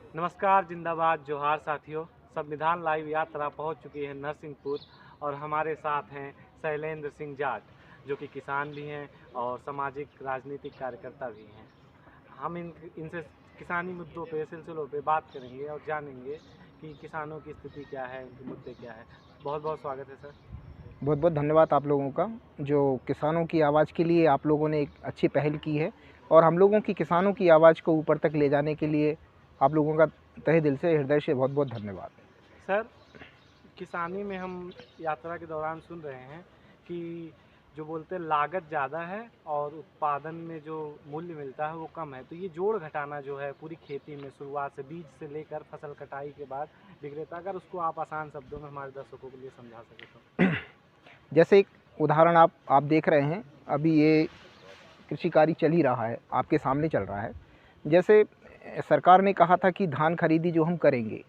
नमस्कार, जिंदाबाद, जोहार साथियों। संविधान लाइव यात्रा पहुंच चुकी है नरसिंहपुर और हमारे साथ हैं शैलेंद्र सिंह जाट, जो कि किसान भी हैं और सामाजिक राजनीतिक कार्यकर्ता भी हैं। हम इनसे किसानी मुद्दों पे, सिलसिलों पे बात करेंगे और जानेंगे कि किसानों की स्थिति क्या है, उनके मुद्दे क्या है। बहुत बहुत स्वागत है सर। बहुत बहुत धन्यवाद आप लोगों का, जो किसानों की आवाज़ के लिए आप लोगों ने एक अच्छी पहल की है और हम लोगों की किसानों की आवाज़ को ऊपर तक ले जाने के लिए आप लोगों का तहे दिल से, हृदय से बहुत बहुत धन्यवाद। सर, किसानी में हम यात्रा के दौरान सुन रहे हैं कि जो बोलते हैं लागत ज़्यादा है और उत्पादन में जो मूल्य मिलता है वो कम है। तो ये जोड़ घटाना जो है पूरी खेती में, शुरुआत से बीज से लेकर फसल कटाई के बाद विक्रेता, अगर उसको आप आसान शब्दों में हमारे दर्शकों के लिए समझा सके तो। जैसे एक उदाहरण आप देख रहे हैं, अभी ये कृषि कार्य चल ही रहा है, आपके सामने चल रहा है। जैसे सरकार ने कहा था कि धान खरीदी जो हम करेंगे,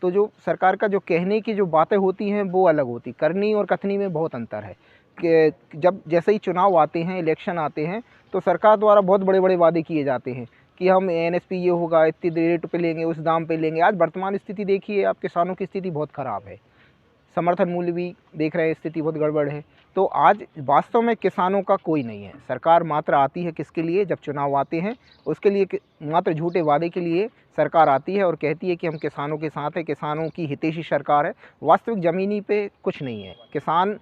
तो जो सरकार का जो कहने की जो बातें होती हैं वो अलग होती, करनी और कथनी में बहुत अंतर है। कि जब जैसे ही चुनाव आते हैं, इलेक्शन आते हैं, तो सरकार द्वारा बहुत बड़े बड़े वादे किए जाते हैं कि हम एनएसपी ये होगा, इतनी रेट पे लेंगे, उस दाम पे लेंगे। आज वर्तमान स्थिति देखिए, आप किसानों की स्थिति बहुत ख़राब है, समर्थन मूल्य भी देख रहे हैं, स्थिति बहुत गड़बड़ है। तो आज वास्तव में किसानों का कोई नहीं है। सरकार मात्र आती है किसके लिए? जब चुनाव आते हैं, उसके लिए मात्र झूठे वादे के लिए सरकार आती है और कहती है कि हम किसानों के साथ हैं, किसानों की हितैषी सरकार है। वास्तविक ज़मीनी पे कुछ नहीं है। किसान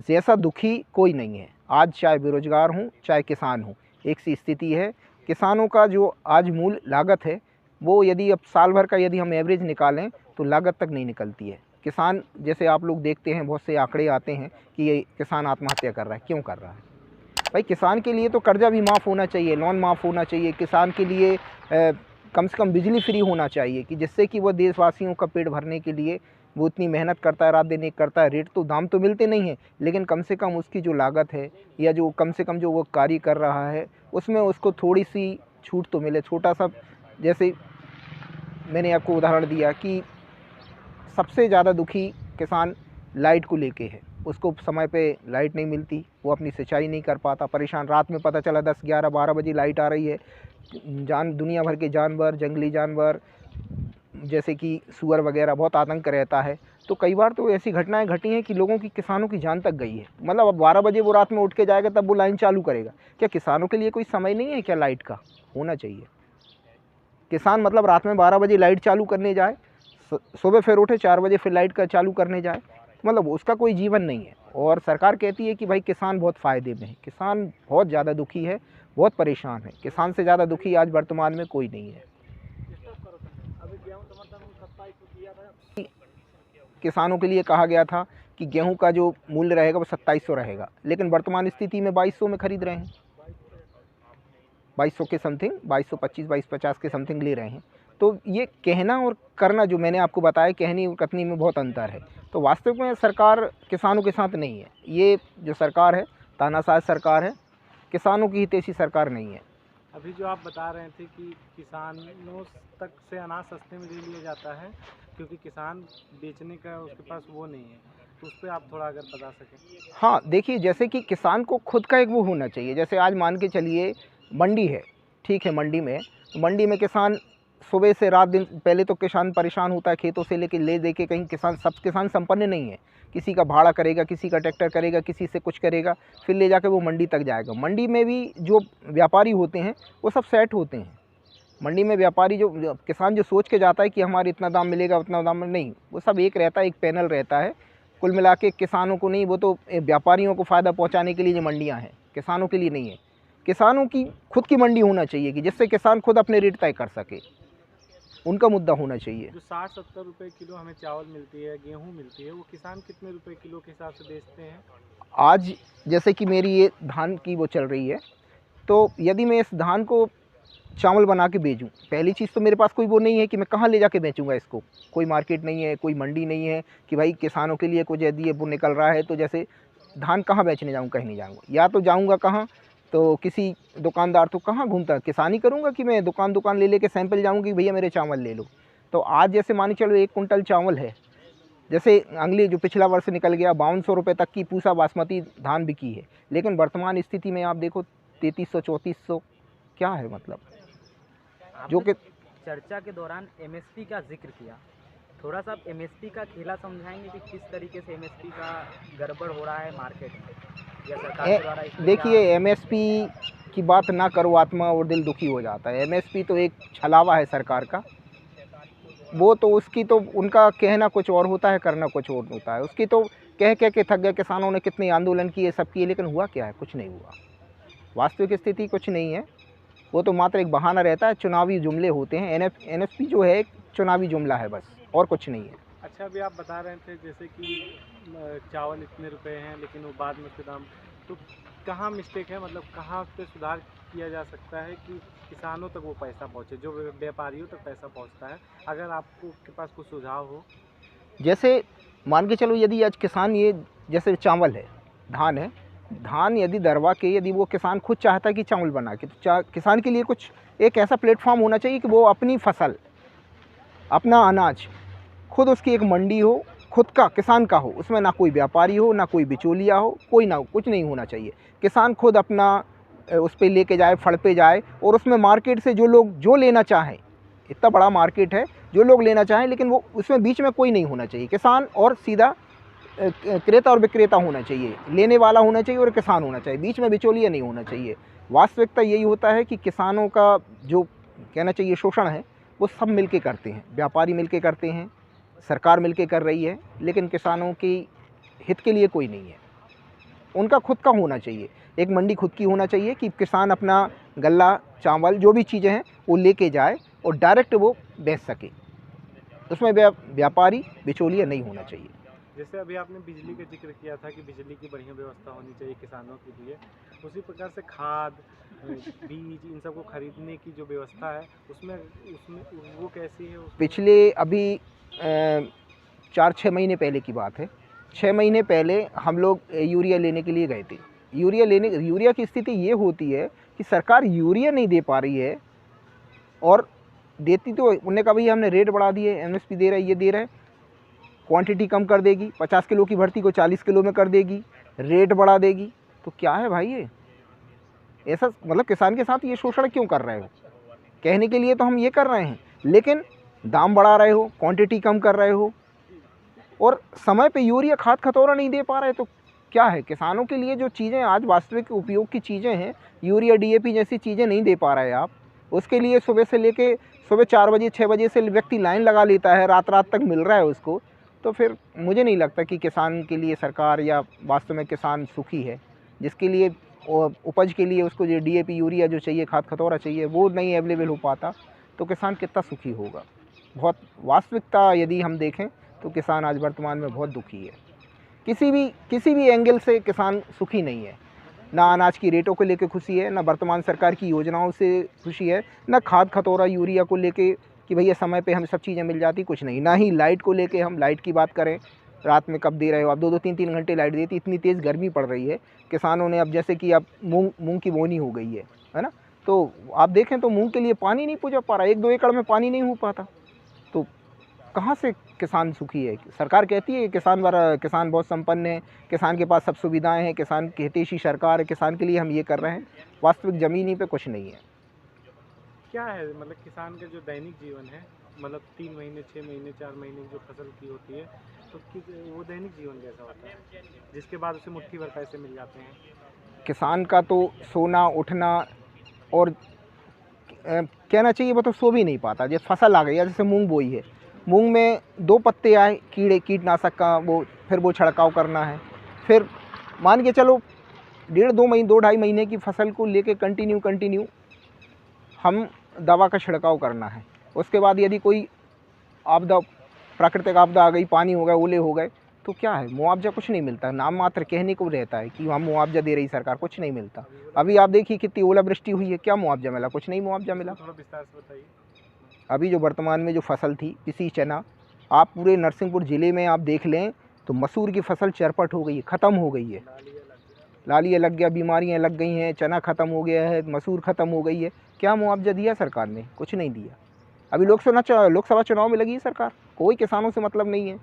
जैसा दुखी कोई नहीं है। आज चाहे बेरोजगार हूँ, चाहे किसान हूँ, एक सी स्थिति है। किसानों का जो आज मूल लागत है, वो यदि अब साल भर का यदि हम एवरेज निकालें तो लागत तक नहीं निकलती है। किसान, जैसे आप लोग देखते हैं, बहुत से आंकड़े आते हैं कि ये किसान आत्महत्या कर रहा है। क्यों कर रहा है? भाई, किसान के लिए तो कर्जा भी माफ़ होना चाहिए, लोन माफ़ होना चाहिए। किसान के लिए कम से कम बिजली फ्री होना चाहिए, कि जिससे कि वो देशवासियों का पेट भरने के लिए वो इतनी मेहनत करता है, रात दिन एक करता है। रेट तो, दाम तो मिलते नहीं हैं, लेकिन कम से कम उसकी जो लागत है या जो कम से कम जो वो कार्य कर रहा है, उसमें उसको थोड़ी सी छूट तो मिले, छोटा सा। जैसे मैंने आपको उदाहरण दिया कि सबसे ज़्यादा दुखी किसान लाइट को लेके है। उसको समय पे लाइट नहीं मिलती, वो अपनी सिंचाई नहीं कर पाता, परेशान। रात में पता चला 10, 11, 12 बजे लाइट आ रही है। दुनिया भर के जानवर, जंगली जानवर जैसे कि सूअर वगैरह, बहुत आतंक रहता है। तो कई बार तो ऐसी घटनाएं घटी हैं कि लोगों की, किसानों की जान तक गई है। मतलब अब 12 बजे वो रात में उठ के जाएगा, तब वो लाइन चालू करेगा। क्या किसानों के लिए कोई समय नहीं है क्या? लाइट का होना चाहिए। किसान मतलब रात में 12 बजे लाइट चालू करने जाए, सुबह फिर उठे 4 बजे फिर लाइट का चालू करने जाए, मतलब उसका कोई जीवन नहीं है। और सरकार कहती है कि भाई किसान बहुत फ़ायदे में है। किसान बहुत ज़्यादा दुखी है, बहुत परेशान है। किसान से ज़्यादा दुखी आज वर्तमान में कोई नहीं है। किसानों के लिए कहा गया था कि गेहूं का जो मूल्य रहेगा वो 2700 रहेगा, लेकिन वर्तमान स्थिति में 2200 में खरीद रहे हैं। 2200 के समथिंग, 2225, 2250 के समथिंग ले रहे हैं। तो ये कहना और करना, जो मैंने आपको बताया, कहनी और कथनी में बहुत अंतर है। तो वास्तविक में सरकार किसानों के साथ नहीं है। ये जो सरकार है, तानाशाह सरकार है, किसानों की हितैषी सरकार नहीं है। अभी जो आप बता रहे थे कि किसानों तक से अनाज सस्ते में ले लिया जाता है क्योंकि किसान बेचने का उसके पास वो नहीं है, तो उस पर आप थोड़ा अगर बता सकें। हाँ, देखिए, जैसे कि किसान को खुद का एक वो होना चाहिए। जैसे आज मान के चलिए मंडी है, ठीक है, मंडी में किसान सुबह से रात दिन, पहले तो किसान परेशान होता है, खेतों से लेके ले दे के कहीं। किसान, सब किसान संपन्न नहीं है। किसी का भाड़ा करेगा, किसी का ट्रैक्टर करेगा, किसी से कुछ करेगा, फिर ले जाके वो मंडी तक जाएगा। मंडी में भी जो व्यापारी होते हैं वो सब सेट होते हैं। मंडी में व्यापारी, जो किसान जो सोच के जाता है कि हमारे इतना दाम मिलेगा, उतना दाम नहीं, वो सब एक रहता है, एक पैनल रहता है। कुल मिला के किसानों को नहीं, वो तो व्यापारियों को फ़ायदा पहुंचाने के लिए ये मंडियां हैं, किसानों के लिए नहीं है। किसानों की खुद की मंडी होना चाहिए, कि जिससे किसान खुद अपने रेट तय कर सके। उनका मुद्दा होना चाहिए। जो 60-70 रुपए किलो हमें चावल मिलती है, गेहूँ मिलती है, वो किसान कितने रुपए किलो के हिसाब से बेचते हैं? आज जैसे कि मेरी ये धान की वो चल रही है, तो यदि मैं इस धान को चावल बना के बेचूँ, पहली चीज़ तो मेरे पास कोई वो नहीं है कि मैं कहाँ ले जाके बेचूँगा इसको। कोई मार्केट नहीं है, कोई मंडी नहीं है कि भाई किसानों के लिए कुछ यदि ये वो निकल रहा है, तो जैसे धान कहाँ बेचने जाऊँ? कहीं नहीं जाऊँगा। या तो जाऊँगा कहाँ? तो किसी दुकानदार, तो कहाँ घूमता, किसानी करूँगा कि मैं दुकान दुकान ले लेके सैंपल जाऊँगी कि भैया मेरे चावल ले लो। तो आज जैसे मान के चलो 1 कुंटल चावल है, जैसे अगली जो पिछला वर्ष निकल गया, 5200 रुपये तक की पूसा बासमती धान बिकी है, लेकिन वर्तमान स्थिति में आप देखो 3300, 3400, क्या है मतलब? जो कि चर्चा के दौरान एमएसपी का जिक्र किया, थोड़ा सा आप एमएसपी का खेला समझाएंगे कि किस तरीके से एमएसपी का गड़बड़ हो रहा है मार्केट में, या सरकार के द्वारा इस पे देखिए, क्या- एमएसपी की बात ना करो, आत्मा और दिल दुखी हो जाता है। एमएसपी तो एक छलावा है सरकार का। वो तो उसकी तो उनका कहना कुछ और होता है, करना कुछ और होता है। उसकी तो कह कह के थक गए किसानों ने, कितने आंदोलन किए, सब किए, लेकिन हुआ क्या है? कुछ नहीं हुआ। वास्तविक स्थिति कुछ नहीं है। वो तो मात्र एक बहाना रहता है, चुनावी जुमले होते हैं। एनएसपी जो है एक चुनावी जुमला है बस, और कुछ नहीं है। अच्छा, अभी आप बता रहे थे जैसे कि चावल इतने रुपए हैं लेकिन वो बाद में उसके दाम, तो कहाँ मिस्टेक है, मतलब कहाँ पे सुधार किया जा सकता है कि किसानों तक वो पैसा पहुँचे, जो व्यापारियों तक पैसा पहुँचता है? अगर आपको के पास कुछ सुझाव हो। जैसे मान के चलो, यदि आज किसान ये जैसे चावल है, धान है, धान यदि दरवा के यदि वो किसान खुद चाहता है कि चावल बना के, तो किसान के लिए कुछ एक ऐसा प्लेटफॉर्म होना चाहिए कि वो अपनी फसल, अपना अनाज, खुद उसकी एक मंडी हो, खुद का किसान का हो, उसमें ना कोई व्यापारी हो, ना कोई बिचौलिया हो, कोई ना, कुछ नहीं होना चाहिए। किसान खुद अपना उस पे लेके जाए, फड़ पे जाए, और उसमें मार्केट से जो लोग जो लेना चाहें, इतना बड़ा मार्केट है, जो लोग लेना चाहें, लेकिन वो उसमें बीच में कोई नहीं होना चाहिए। किसान और सीधा क्रेता और विक्रेता होना चाहिए, लेने वाला होना चाहिए और किसान होना चाहिए, बीच में बिचौलिया नहीं होना चाहिए। वास्तविकता यही होता है कि किसानों का जो कहना चाहिए शोषण है, वो सब मिलके करते हैं, व्यापारी मिलके करते हैं, सरकार मिलके कर रही है, लेकिन किसानों के हित के लिए कोई नहीं है। उनका खुद का होना चाहिए, एक मंडी खुद की होना चाहिए कि किसान अपना गल्ला, चावल, जो भी चीज़ें हैं वो लेके जाए और डायरेक्ट वो बेच सके। उसमें व्यापारी बिचौलिया नहीं होना चाहिए। जैसे अभी आपने बिजली का जिक्र किया था कि बिजली की बढ़िया व्यवस्था होनी चाहिए किसानों के लिए, उसी प्रकार से खाद, बीज, इन सब को खरीदने की जो व्यवस्था है उसमें उसमें वो कैसी है? पिछले अभी 4-6 महीने पहले की बात है, 6 महीने पहले हम लोग यूरिया लेने के लिए गए थे। यूरिया की स्थिति ये होती है कि सरकार यूरिया नहीं दे पा रही है, और देती तो उन्होंने कहा भाई हमने रेट बढ़ा दिए, एमएसपी दे रहा है, ये दे रहा है, क्वांटिटी कम कर देगी, 50 किलो की भर्ती को 40 किलो में कर देगी, रेट बढ़ा देगी। तो क्या है भाई ये? ऐसा मतलब किसान के साथ ये शोषण क्यों कर रहे हो? कहने के लिए तो हम ये कर रहे हैं, लेकिन दाम बढ़ा रहे हो, क्वांटिटी कम कर रहे हो, और समय पे यूरिया, खाद खतौरा नहीं दे पा रहे। तो क्या है? किसानों के लिए जो चीज़ें आज वास्तविक उपयोग की चीज़ें हैं, यूरिया, डीएपी जैसी चीज़ें नहीं दे पा रहे आप। उसके लिए सुबह से लेके सुबह 4 बजे 6 बजे से व्यक्ति लाइन लगा लेता है, रात रात तक मिल रहा है उसको। तो फिर मुझे नहीं लगता कि किसान के लिए सरकार या वास्तव में किसान सुखी है, जिसके लिए उपज के लिए उसको जो डीएपी, यूरिया जो चाहिए, खाद खतौरा चाहिए, वो नहीं अवेलेबल हो पाता, तो किसान कितना सुखी होगा? बहुत वास्तविकता यदि हम देखें तो किसान आज वर्तमान में बहुत दुखी है। किसी भी एंगल से किसान सुखी नहीं है। ना अनाज की रेटों को लेकर खुशी है, ना वर्तमान सरकार की योजनाओं से खुशी है, ना खाद खतौरा, यूरिया को लेके कि भैया समय पे हमें सब चीज़ें मिल जाती, कुछ नहीं। ना ही लाइट को लेके, हम लाइट की बात करें, रात में कब दे रहे हो आप? 2-2 3-3 घंटे लाइट देती, इतनी तेज़ गर्मी पड़ रही है। किसानों ने अब जैसे कि अब मूंग की बोनी हो गई है ना? तो आप देखें तो मूंग के लिए पानी नहीं पहुँच पा रहा, 1-2 एकड़ में पानी नहीं हो पाता। तो कहाँ से किसान सुखी है? सरकार कहती है किसान बहुत संपन्न है, किसान के पास सब सुविधाएं हैं, किसान की हितैषी सरकार है, किसान के लिए हम ये कर रहे हैं। वास्तविक ज़मीनी पे कुछ नहीं है। क्या है मतलब किसान का जो दैनिक जीवन है, मतलब 3 महीने, 6 महीने, 4 महीने जो फसल की होती है, तो वो दैनिक जीवन कैसा होता है जिसके बाद उसे मुट्ठी भर पैसे मिल जाते हैं? किसान का तो सोना, उठना, और कहना चाहिए वो तो सो भी नहीं पाता। जैसे फसल आ गई है, जैसे मूंग बोई है, मूंग में 2 पत्ते आए कीटनाशक का, वो फिर वो छिड़काव करना है। फिर मान के चलो 2.5 महीने की फसल को लेके कंटिन्यू हम दवा का छिड़काव करना है। उसके बाद यदि कोई आपदा, प्राकृतिक आपदा आ गई, पानी हो गया, ओले हो गए, तो क्या है? मुआवजा कुछ नहीं मिलता। नाम मात्र कहने को रहता है कि हम मुआवजा दे रही सरकार, कुछ नहीं मिलता। अभी आप देखिए कितनी ओलावृष्टि हुई है, क्या मुआवजा मिला? कुछ नहीं मुआवजा मिला। थोड़ा विस्तार से बताइए। अभी जो वर्तमान में जो फसल थी, पिसी चना, आप पूरे नरसिंहपुर ज़िले में आप देख लें तो मसूर की फसल चरपट हो गई है, ख़त्म हो गई है। लालिया लग गया, बीमारियां लग गई हैं, चना ख़त्म हो गया है, मसूर ख़त्म हो गई है। क्या मुआवजा दिया सरकार ने? कुछ नहीं दिया। अभी लोकसभा चुनाव में लगी है सरकार, कोई किसानों से मतलब नहीं है।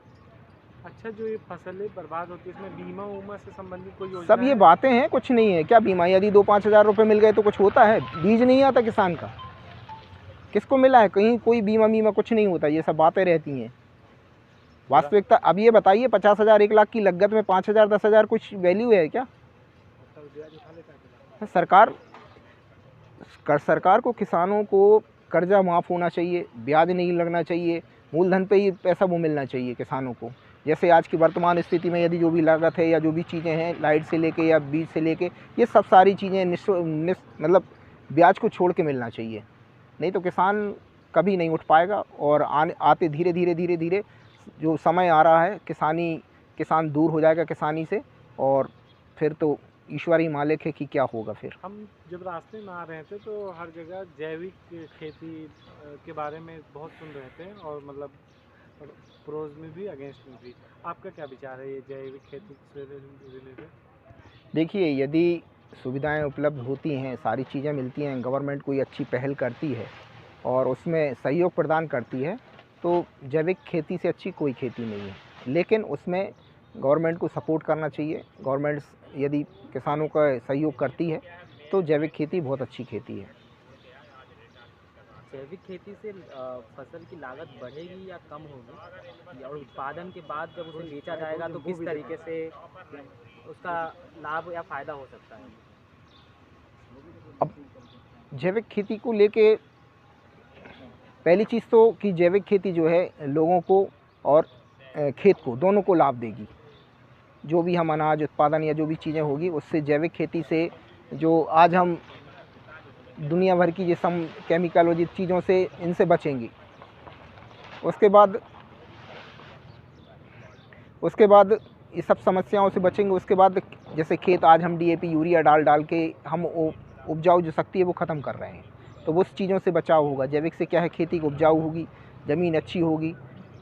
अच्छा, जो ये फसलें बर्बाद होती है, इसमें बीमा उमा से संबंधित कोई योजना सब ये है? बातें हैं, कुछ नहीं है। क्या बीमा? यदि 2-5 हज़ार रुपये मिल गए तो कुछ होता है? बीज नहीं आता किसान का। किसको मिला है? कहीं कोई बीमा वीमा कुछ नहीं होता, ये सब बातें रहती हैं। वास्तविकता अब ये बताइए, 50,000 1 लाख की लागत में 5,000 10,000 कुछ वैल्यू है क्या? सरकार को किसानों को कर्जा माफ़ होना चाहिए, ब्याज नहीं लगना चाहिए, मूलधन पे ही पैसा वो मिलना चाहिए किसानों को। जैसे आज की वर्तमान स्थिति में यदि जो भी लागत है या जो भी चीज़ें हैं, लाइट से लेके या बीज से लेके, ये सब सारी चीज़ें मतलब ब्याज को छोड़ के मिलना चाहिए। नहीं तो किसान कभी नहीं उठ पाएगा, और आते धीरे धीरे जो समय आ रहा है, किसान दूर हो जाएगा किसानी से, और फिर तो ईश्वर ही मालिक है कि क्या होगा फिर। हम जब रास्ते में आ रहे थे तो हर जगह जैविक खेती के बारे में बहुत सुन रहे थे, और मतलब प्रोज में भी अगेंस्ट में भी। आपका क्या विचार है ये जैविक खेती से रिलेटेड? देखिए, यदि सुविधाएं उपलब्ध होती हैं, सारी चीज़ें मिलती हैं, गवर्नमेंट कोई अच्छी पहल करती है और उसमें सहयोग प्रदान करती है, तो जैविक खेती से अच्छी कोई खेती नहीं है। लेकिन उसमें गवर्नमेंट को सपोर्ट करना चाहिए। गवर्नमेंट यदि किसानों का सहयोग करती है तो जैविक खेती बहुत अच्छी खेती है। जैविक खेती से फसल की लागत बढ़ेगी या कम होगी, और उत्पादन के बाद जब उसे बेचा जाएगा तो किस तरीके से उसका लाभ या फायदा हो सकता है? अब जैविक खेती को लेके पहली चीज़ तो कि जैविक खेती जो है लोगों को और खेत को दोनों को लाभ देगी। जो भी हम अनाज उत्पादन या जो भी चीज़ें होगी, उससे जैविक खेती से जो आज हम दुनिया भर की ये सब केमिकल और जिस चीज़ों से इनसे बचेंगे, उसके बाद ये सब समस्याओं से बचेंगे। उसके बाद जैसे खेत आज हम डीएपी यूरिया डाल के हम उपजाऊ जो शक्ति है वो ख़त्म कर रहे हैं, तो वो उस चीज़ों से बचाव होगा। जैविक से क्या है, खेती उपजाऊ होगी, ज़मीन अच्छी होगी,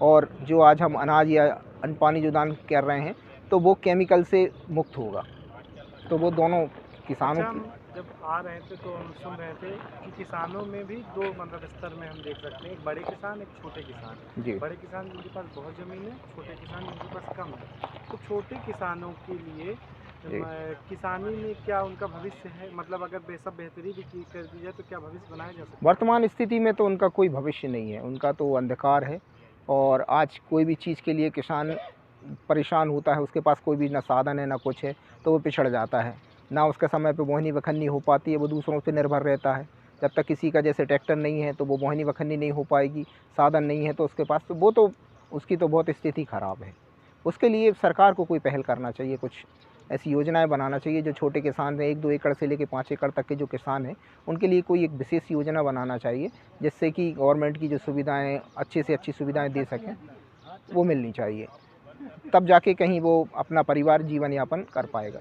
और जो आज हम अनाज या अन्न पानी जो दान कर रहे हैं तो वो केमिकल से मुक्त होगा। तो वो दोनों किसानों अच्छा, की। हम जब आ रहे थे तो हम सुन रहे थे कि किसानों में भी दो मतलब स्तर में हम देख सकते हैं, एक बड़े किसान, एक छोटे किसान। जी। बड़े किसान जिनके पास बहुत ज़मीन है, छोटे किसान जिनके पास कम है। तो छोटे किसानों के लिए जी। किसानी में क्या उनका भविष्य है? मतलब अगर सब बेहतरी भी कर दी जाए तो क्या भविष्य बनाया जा सकता है? वर्तमान स्थिति में तो उनका कोई भविष्य नहीं है, उनका तो अंधकार है। और आज कोई भी चीज़ के लिए किसान परेशान होता है, उसके पास कोई भी ना साधन है ना कुछ है, तो वो पिछड़ जाता है। ना उसके समय पे बोहनी वखन्नी हो पाती है, वो दूसरों पे निर्भर रहता है। जब तक किसी का जैसे ट्रैक्टर नहीं है तो वो बोहनी वखन्नी नहीं हो पाएगी, साधन नहीं है तो उसके पास, तो वो तो उसकी तो बहुत स्थिति ख़राब है। उसके लिए सरकार को कोई पहल करना चाहिए, कुछ ऐसी योजनाएं बनाना चाहिए जो छोटे किसान हैं, 1-2 एकड़ से लेकर 5 एकड़ तक के जो किसान हैं, उनके लिए कोई एक विशेष योजना बनाना चाहिए, जिससे कि गवर्नमेंट की जो सुविधाएं अच्छी से अच्छी सुविधाएं दे सकें, वो मिलनी चाहिए। तब जाके कहीं वो अपना परिवार जीवन यापन कर पाएगा।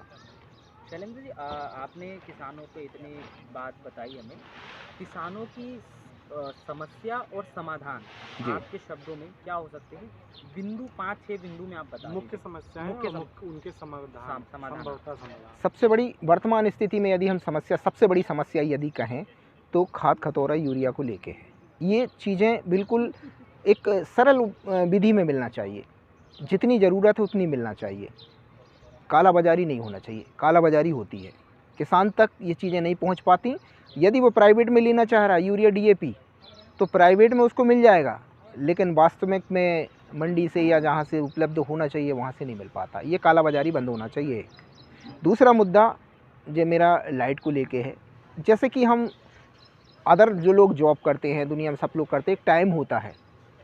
शैलेंद्र जी, आपने किसानों पे इतनी बात बताई हमें, किसानों की समस्या और समाधान जी। आपके शब्दों में क्या हो सकते हैं? बिंदु 5-6 बिंदु में आप बता मुख्य दीजिए। समस्याएं मुख्य और उनके समाधान, समाधान। संभवतः समाधान। सबसे बड़ी वर्तमान स्थिति में यदि हम सबसे बड़ी समस्या यदि कहें तो खाद खतोरा यूरिया को लेके है। ये चीज़ें बिल्कुल एक सरल विधि में मिलना चाहिए, जितनी ज़रूरत है उतनी मिलना चाहिए। कालाबाज़ारी नहीं होना चाहिए, कालाबाज़ारी होती है, किसान तक ये चीज़ें नहीं पहुंच पाती। यदि वो प्राइवेट में लेना चाह रहा है यूरिया डीएपी, तो प्राइवेट में उसको मिल जाएगा, लेकिन वास्तविक में मंडी से या जहाँ से उपलब्ध होना चाहिए वहाँ से नहीं मिल पाता। ये कालाबाज़ारी बंद होना चाहिए। दूसरा मुद्दा जो मेरा लाइट को लेके है, जैसे कि हम अदर जो लोग जॉब करते हैं, दुनिया में सब लोग करते हैं, एक टाइम होता है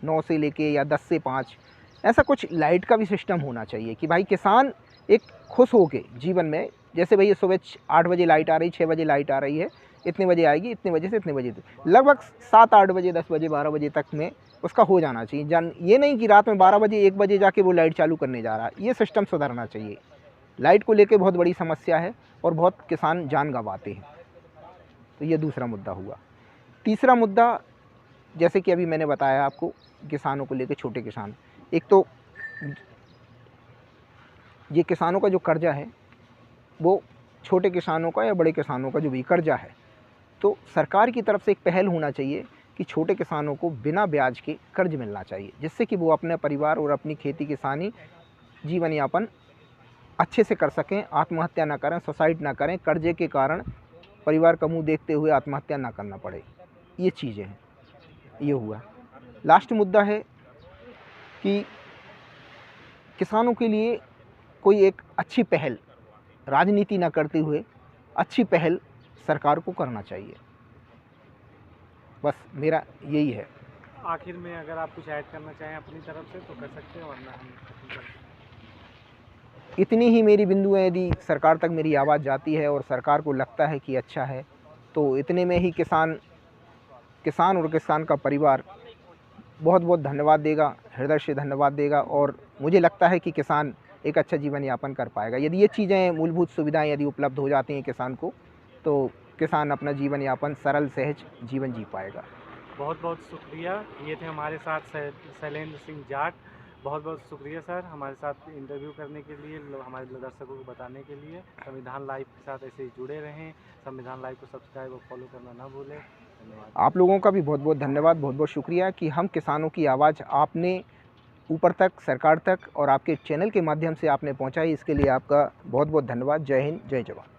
9 से लेके या 10 से 5, ऐसा कुछ लाइट का भी सिस्टम होना चाहिए कि भाई किसान एक खुश हो के जीवन में, जैसे भैया सुबह 8 बजे लाइट आ रही, 6 बजे लाइट आ रही है, इतने बजे आएगी, इतने बजे से इतने बजे तक, लगभग 7-8 बजे 10 बजे 12 बजे तक में उसका हो जाना चाहिए। ये नहीं कि रात में 12 बजे 1 बजे जाके वो लाइट चालू करने जा रहा है। ये सिस्टम सुधरना चाहिए। लाइट को लेके बहुत बड़ी समस्या है और बहुत किसान जान गंवाते हैं। तो ये दूसरा मुद्दा हुआ। तीसरा मुद्दा, जैसे कि अभी मैंने बताया आपको, किसानों को लेके छोटे किसान, एक तो ये किसानों का जो कर्जा है वो छोटे किसानों का या बड़े किसानों का जो भी कर्जा है, तो सरकार की तरफ से एक पहल होना चाहिए कि छोटे किसानों को बिना ब्याज के कर्ज मिलना चाहिए, जिससे कि वो अपने परिवार और अपनी खेती किसानी जीवन यापन अच्छे से कर सकें, आत्महत्या ना करें, सुसाइड ना करें, कर्जे के कारण परिवार का मुंह देखते हुए आत्महत्या ना करना पड़े। ये चीज़ें हैं। ये हुआ। लास्ट मुद्दा है कि किसानों के लिए कोई एक अच्छी पहल, राजनीति ना करते हुए अच्छी पहल सरकार को करना चाहिए। बस मेरा यही है। आखिर में अगर आप कुछ ऐड करना चाहें अपनी तरफ से तो कर सकते हैं, वरना हम खत्म कर दें। इतनी ही मेरी बिंदु है, यदि सरकार तक मेरी आवाज़ जाती है और सरकार को लगता है कि अच्छा है, तो इतने में ही किसान और किसान का परिवार बहुत बहुत धन्यवाद देगा, हृदय से धन्यवाद देगा। और मुझे लगता है कि किसान एक अच्छा जीवन यापन कर पाएगा। यदि ये चीज़ें, मूलभूत सुविधाएं यदि उपलब्ध हो जाती हैं किसान को, तो किसान अपना जीवन यापन सरल सहज जीवन जी पाएगा। बहुत बहुत शुक्रिया। ये थे हमारे साथ शैलेंद्र सिंह जाट। बहुत बहुत शुक्रिया सर, हमारे साथ इंटरव्यू करने के लिए, हमारे दर्शकों को बताने के लिए। संविधान लाइव के साथ ऐसे ही जुड़े रहें। संविधान लाइव को सब्सक्राइब और फॉलो करना ना भूलें। धन्यवाद। आप लोगों का भी बहुत बहुत धन्यवाद, बहुत बहुत शुक्रिया कि हम किसानों की आवाज़ आपने ऊपर तक, सरकार तक और आपके चैनल के माध्यम से आपने पहुंचाई। इसके लिए आपका बहुत बहुत धन्यवाद। जय हिंद, जय जवान।